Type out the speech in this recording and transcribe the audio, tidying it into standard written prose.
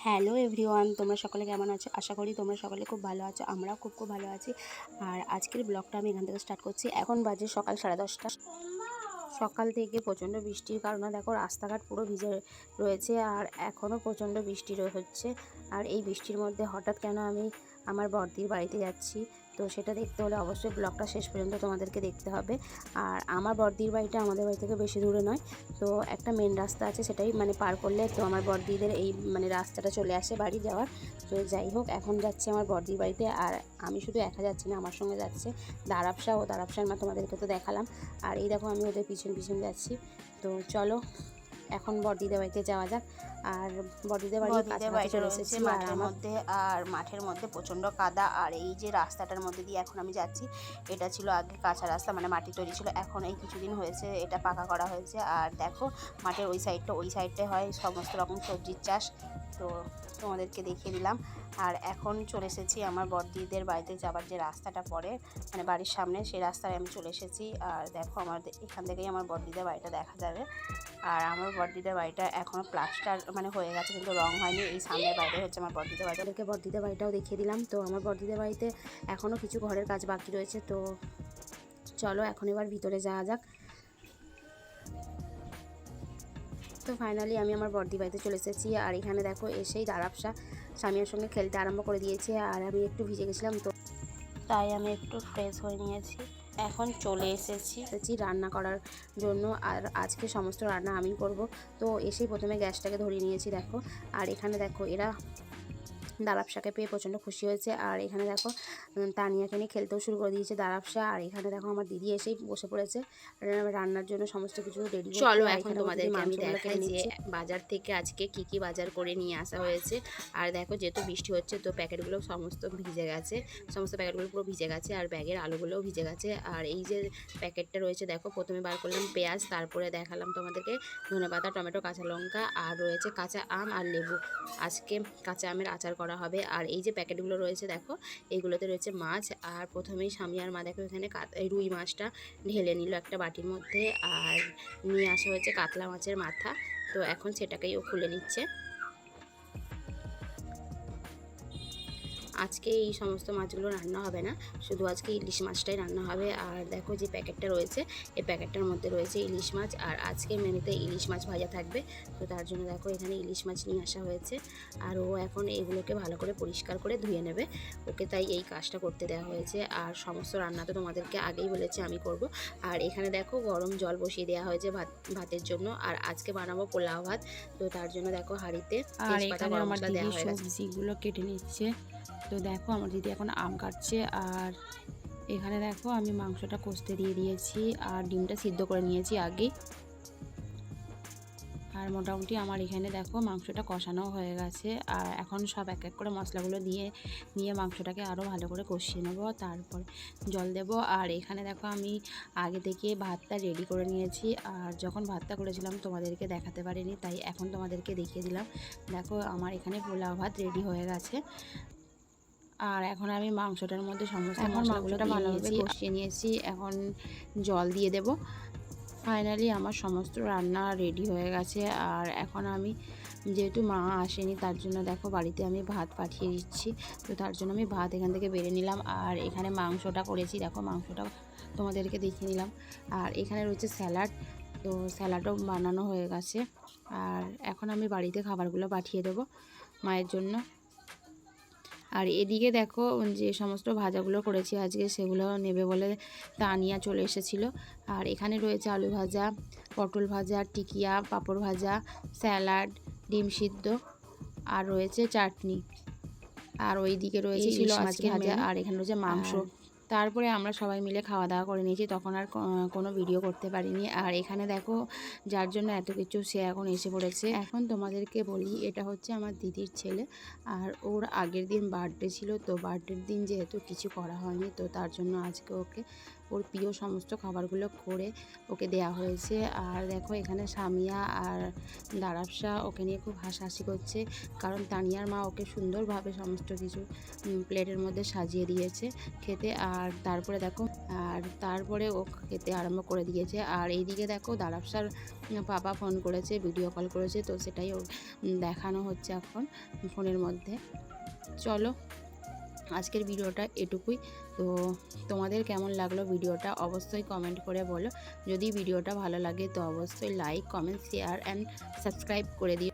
Hello everyone, তোমরা সকলে কেমন আছো? আশা করি তোমরা সকলে খুব ভালো আছো। আমরাও খুব ভালো আছি। আর আজকের ব্লগটা আমি এখান থেকে স্টার্ট করছি। এখন বাজে সকাল 10:30। সকাল থেকে প্রচণ্ড বৃষ্টির কারণে দেখো রাস্তাঘাট পুরো ভিজে রয়েছে আর এখনও প্রচণ্ড বৃষ্টি হচ্ছে। আর এই বৃষ্টির মধ্যে হঠাৎ কেন আমি আমার বড়দির বাড়িতে যাচ্ছি, তো সেটা দেখতে হলে অবশ্যই ব্লগটা শেষ পর্যন্ত তোমাদেরকে দেখতে হবে। আর আমার বড়দির বাড়িটা আমাদের বাড়ি থেকে বেশি দূরে নয়, তো একটা মেন রাস্তা আছে, সেটাই পার করলে তো আমার বড়দিদের এই রাস্তাটা চলে আসে বাড়ি যাওয়ার। তো যাই হোক, এখন যাচ্ছি আমার বড়দির বাড়িতে। আর আমি শুধু একা যাচ্ছি না, আমার সঙ্গে যাচ্ছে দারাবশা ও দারাবশার মা, তোমাদেরকে তো দেখালাম। আর এই দেখো আমি ওদের পিছন পিছন যাচ্ছি। তো চলো এখন বড়দিদের বাড়িতে যাওয়া যাক। আর বড়দিদের বাড়িতে রয়েছে মাঠের মধ্যে, আর মাঠের মধ্যে প্রচণ্ড কাদা। আর এই যে রাস্তাটার মধ্যে দিয়ে এখন আমি যাচ্ছি, এটা ছিল আগে কাঁচা রাস্তা, মাটি তৈরি ছিল। এখন এই কিছুদিন হয়েছে এটা পাকা করা হয়েছে। আর দেখো মাঠের ওই সাইডটায় হয় সমস্ত রকম সবজির চাষ। তো তোমাদেরকে দেখিয়ে দিলাম। আর এখন চলে এসেছি আমার বড়দিদের বাড়িতে যাবার যে রাস্তাটা পড়ে বাড়ির সামনে, সেই রাস্তায় আমি চলে এসেছি। আর দেখো আমার এখান থেকেই আমার বড়দিদের বাড়িটা দেখা যাবে। আর আমার বড়দিদের বাড়িটা এখনও প্লাস্টার হয়ে গেছে, কিন্তু রং হয়নি। এই সামনের বাড়িটা হচ্ছে আমার বড়দিদের বাড়িটা। ওদেরকে বড়দিদের বাড়িটাও দেখিয়ে দিলাম। তো আমার বড়দিদের বাড়িতে এখনও কিছু ঘরের কাজ বাকি রয়েছে। তো চলো এখন এবার ভিতরে যাওয়া যাক। তো ফাইনালি আমি আমার বড়দি বাড়িতে চলে এসেছি। আর এখানে দেখো এসেই দারাবশা স্বামীর সঙ্গে খেলতে আরম্ভ করে দিয়েছে। আর আমি একটু ভিজে গেছিলাম, তো তাই আমি একটু ফ্রেশ হয়ে নিয়েছি। এখন চলে এসেছি রান্না করার জন্য। আর আজকে সমস্ত রান্না আমি করব। তো এসেই প্রথমে গ্যাসটাকে ধরিয়ে নিয়েছি দেখো। আর এখানে দেখো এরা দারাবশাকে পেয়ে প্রচণ্ড খুশি হয়েছে। আর এখানে দেখো তানিয়াকে নিয়ে খেলতেও শুরু করে দিয়েছে দারাবশা। আর এখানে দেখো আমার দিদি এসেই বসে পড়েছে রান্নার জন্য সমস্ত কিছু রেডি। চলো এখন তোমাদেরকে আমি দেখাই যে বাজার থেকে আজকে কি বাজার করে নিয়ে আসা হয়েছে। আর দেখো যেহেতু বৃষ্টি হচ্ছে, তো প্যাকেটগুলো সমস্ত ভিজে গেছে, সমস্ত প্যাকেটগুলো পুরো ভিজে গেছে। আর ব্যাগের আলুগুলোও ভিজে গেছে। আর এই যে প্যাকেটটা রয়েছে দেখো, প্রথমে বার করলাম পেঁয়াজ, তারপরে দেখালাম তোমাদেরকে ধনেপাতা, টমেটো, কাঁচা লঙ্কা, আর রয়েছে কাঁচা আম আর লেবু। আজকে কাঁচা আমের আচার করা হবে। আর এই যে প্যাকেটগুলো রয়েছে দেখো, এইগুলোতে রয়েছে মাছ। আর প্রথমেই স্বামী আর মা দেখো এখানে রুই মাছটা ঢেলে নিল একটা বাটির মধ্যে। আর নিয়ে আসা হয়েছে কাতলা মাছের মাথা, তো এখন সেটাকেই ও খুলে নিচ্ছে। আজকে এই সমস্ত মাছগুলো রান্না হবে না, শুধু আজকে ইলিশ মাছটাই রান্না হবে। আর দেখো যে প্যাকেটটা রয়েছে, এই প্যাকেটটার মধ্যে রয়েছে ইলিশ মাছ। আর আজকে মেনুতে ইলিশ মাছ ভাজা থাকবে। তো তার জন্য দেখো এখানে ইলিশ মাছ নিয়ে আসা হয়েছে। আর ও এখন এগুলোকে ভালো করে পরিষ্কার করে ধুয়ে নেবে, ওকে তাই এই কাজটা করতে দেওয়া হয়েছে। আর সমস্ত রান্না তো তোমাদেরকে আগেই বলেছি আমি করব। আর এখানে দেখো গরম জল বসিয়ে দেওয়া হয়েছে ভাতের জন্য। আর আজকে বানাবো পোলাও ভাত, তো তার জন্য দেখো হাঁড়িতে তেজপাতা গরম মশলা দেওয়া হয়ে গেছে। সবজিগুলো কেটে নিচ্ছে। তো দেখো আমার দিদি এখন আম কাটছে। আর এখানে দেখো আমি মাংসটা কষতে দিয়ে দিয়েছি আর ডিমটা সিদ্ধ করে নিয়েছি আগেই। আর মোটামুটি আমার এখানে দেখো মাংসটা কষানো হয়ে গেছে। আর এখন সব এক এক করে মশলাগুলো নিয়ে মাংসটাকে আরও ভালো করে কষিয়ে নেবো, তারপর জল দেব। আর এখানে দেখো আমি আগে থেকে ভাতটা রেডি করে নিয়েছি। আর যখন ভাতটা করেছিলাম তোমাদেরকে দেখাতে পারিনি, তাই এখন তোমাদেরকে দেখিয়ে দিলাম। দেখো আমার এখানে পোলাও ভাত রেডি হয়ে গেছে। আর এখন আমি মাংসটার মধ্যে সমস্ত মশলাগুলোটা ভালোভাবে কষিয়ে নিয়েছি। এখন জল দিয়ে দেব। ফাইনালি আমার সমস্ত রান্না রেডি হয়ে গেছে। আর এখন আমি যেহেতু মা আসেনি, তার জন্য দেখো বাড়িতে আমি ভাত পাঠিয়ে দিচ্ছি। তো তার জন্য আমি ভাত এখান থেকে বেড়ে নিলাম। আর এখানে মাংসটা করেছি দেখো, মাংসটা তোমাদেরকে দেখিয়ে নিলাম। আর এখানে রয়েছে স্যালাড, তো স্যালাডও বানানো হয়ে গেছে। আর এখন আমি বাড়িতে খাবারগুলো পাঠিয়ে দেবো মায়ের জন্য। আর এদিকে দেখো যে সমস্ত ভাজাগুলো করেছি আজকে, সেগুলো নেবে বলে তানিয়া চলে এসেছিলো। আর এখানে রয়েছে আলু ভাজা, পটল ভাজা, টিকিয়া, পাঁপড় ভাজা, স্যালাড, ডিম সিদ্ধ, আর রয়েছে চাটনি। আর ওই দিকে রয়েছে ইলিশ মাছ ভাজা। আর এখানে রয়েছে মাংস। তারপরে আমরা সবাই মিলে খাওয়া দাওয়া করে নিয়েছি, তখন আর কোনো ভিডিও করতে পারিনি। আর এখানে দেখো যার জন্য এত কিছু, সে এখন এসে পড়েছে। এখন তোমাদেরকে বলি, এটা হচ্ছে আমার দিদির ছেলে। আর ওর আগের দিন বার্থডে ছিল, তো বার্থডের দিন যেহেতু কিছু করা হয়নি, তো তার জন্য আজকে ওকে ওর প্রিয় সমস্ত খাবারগুলো করে ওকে দেয়া হয়েছে। আর দেখো এখানে সামিয়া আর দারাবশা ওকে নিয়ে খুব হাসাহাসি করছে, কারণ তানিয়ার মা ওকে সুন্দরভাবে সমস্ত কিছু প্লেটের মধ্যে সাজিয়ে দিয়েছে খেতে। আর তারপরে ও খেতে আরম্ভ করে দিয়েছে। আর এইদিকে দেখো দারাবশার পাপা ফোন করেছে, ভিডিও কল করেছে, তো সেটাই ও দেখানো হচ্ছে এখন ফোনের মধ্যে। চলো আজকের ভিডিওটা এটুকুই। তো তোমাদের কেমন লাগলো ভিডিওটা অবশ্যই কমেন্ট করে বলো। যদি ভিডিওটা ভালো লাগে তো অবশ্যই like, comment, share and subscribe করে দিও।